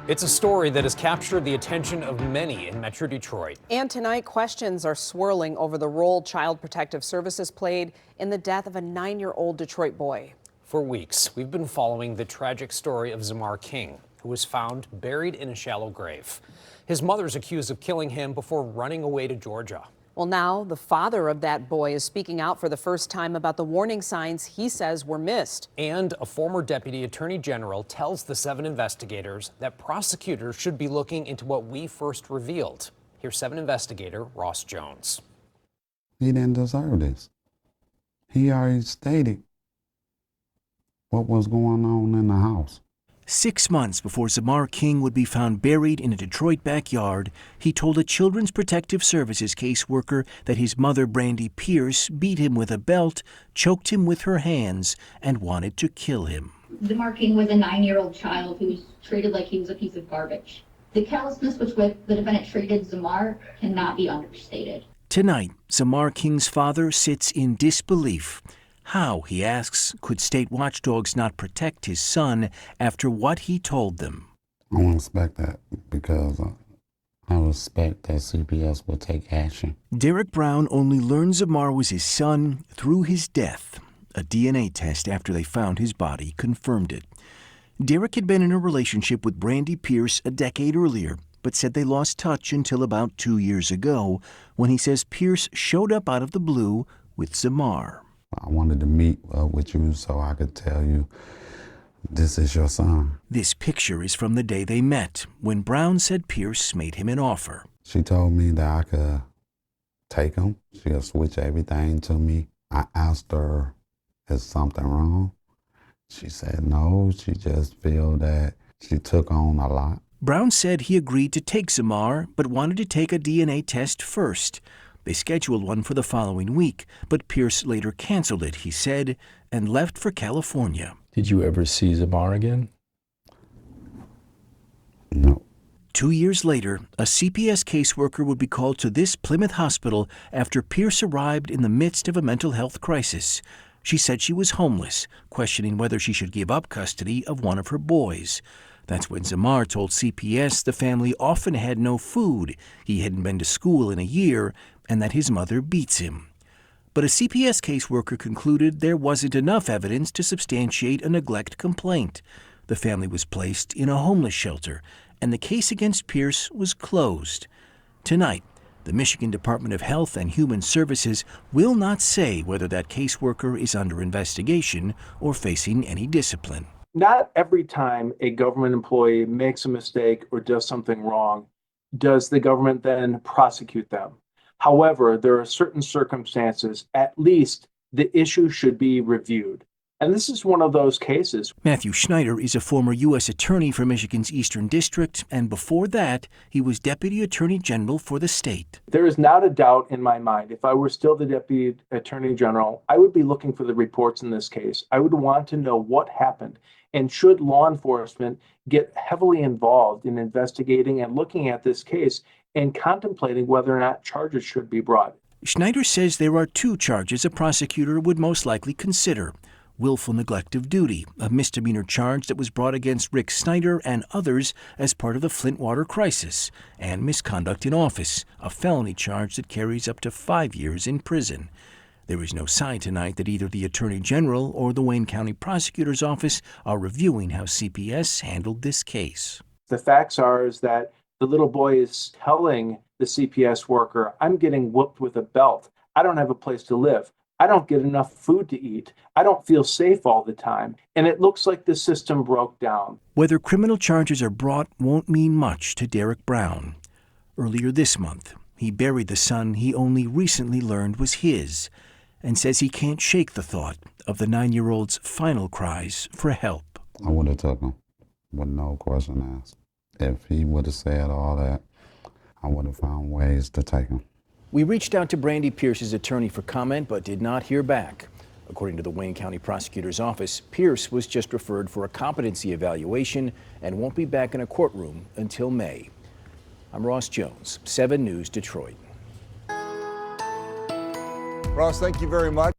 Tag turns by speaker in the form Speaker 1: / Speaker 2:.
Speaker 1: It's a story that has captured the attention of many in Metro Detroit.
Speaker 2: And tonight, questions are swirling over the role Child Protective Services played in the death of a 9-year-old Detroit boy.
Speaker 1: For weeks, we've been following the tragic story of Zemar King, who was found buried in a shallow grave. His mother's accused of killing him before running away to Georgia.
Speaker 2: Well, now the father of that boy is speaking out for the first time about the warning signs he says were missed.
Speaker 1: And a former deputy attorney general tells the 7 investigators that prosecutors should be looking into what we first revealed. Here's 7 investigator Ross Jones.
Speaker 3: He didn't deserve this. He already stated what was going on in the house.
Speaker 4: 6 months before Zemar King would be found buried in a Detroit backyard, he told a Children's Protective Services caseworker that his mother, Brandy Pierce, beat him with a belt, choked him with her hands, and wanted to kill him.
Speaker 5: Zemar King was a 9-year-old child who was treated like he was a piece of garbage. The callousness with which the defendant treated Zemar cannot be understated.
Speaker 4: Tonight, Zemar King's father sits in disbelief. How, he asks, could state watchdogs not protect his son after what he told them?
Speaker 3: I don't expect that because I respect that CPS will take action.
Speaker 4: Derrick Brown only learned Zemar was his son through his death. A DNA test after they found his body confirmed it. Derrick had been in a relationship with Brandy Pierce a decade earlier, but said they lost touch until about 2 years ago, when he says Pierce showed up out of the blue with Zemar.
Speaker 3: I wanted to meet with you so I could tell you this is your son.
Speaker 4: This picture is from the day they met, when Brown said Pierce made him an offer.
Speaker 3: She told me that I could take him. She'll switch everything to me. I asked her, is something wrong? She said no, she just feel that she took on a lot.
Speaker 4: Brown said he agreed to take Zemar, but wanted to take a DNA test first. They scheduled one for the following week, but Pierce later canceled it, he said, and left for California.
Speaker 6: Did you ever see Zemar again?
Speaker 3: No.
Speaker 4: 2 years later, a CPS caseworker would be called to this Plymouth hospital after Pierce arrived in the midst of a mental health crisis. She said she was homeless, questioning whether she should give up custody of one of her boys. That's when Zemar told CPS the family often had no food, he hadn't been to school in a year, and that his mother beats him. But a CPS caseworker concluded there wasn't enough evidence to substantiate a neglect complaint. The family was placed in a homeless shelter, and the case against Pierce was closed. Tonight, the Michigan Department of Health and Human Services will not say whether that caseworker is under investigation or facing any discipline.
Speaker 7: Not every time a government employee makes a mistake or does something wrong, does the government then prosecute them. However, there are certain circumstances, at least the issue should be reviewed. And this is one of those cases.
Speaker 4: Matthew Schneider is a former U.S. attorney for Michigan's Eastern District, and before that, he was Deputy Attorney General for the state.
Speaker 7: There is not a doubt in my mind, if I were still the Deputy Attorney General, I would be looking for the reports in this case. I would want to know what happened. And should law enforcement get heavily involved in investigating and looking at this case and contemplating whether or not charges should be brought.
Speaker 4: Schneider says there are 2 charges a prosecutor would most likely consider. Willful neglect of duty, a misdemeanor charge that was brought against Rick Snyder and others as part of the Flint water crisis, and misconduct in office, a felony charge that carries up to 5 years in prison. There is no sign tonight that either the Attorney General or the Wayne County Prosecutor's Office are reviewing how CPS handled this case.
Speaker 7: The facts are is that the little boy is telling the CPS worker, I'm getting whooped with a belt. I don't have a place to live. I don't get enough food to eat. I don't feel safe all the time. And it looks like the system broke down.
Speaker 4: Whether criminal charges are brought won't mean much to Derrick Brown. Earlier this month, he buried the son he only recently learned was his, and says he can't shake the thought of the 9-year-old's final cries for help.
Speaker 3: I would have took him with no question asked. If he would have said all that, I would have found ways to take him.
Speaker 1: We reached out to Brandy Pierce's attorney for comment, but did not hear back. According to the Wayne County Prosecutor's Office, Pierce was just referred for a competency evaluation and won't be back in a courtroom until May. I'm Ross Jones, 7 News Detroit.
Speaker 8: Ross, thank you very much.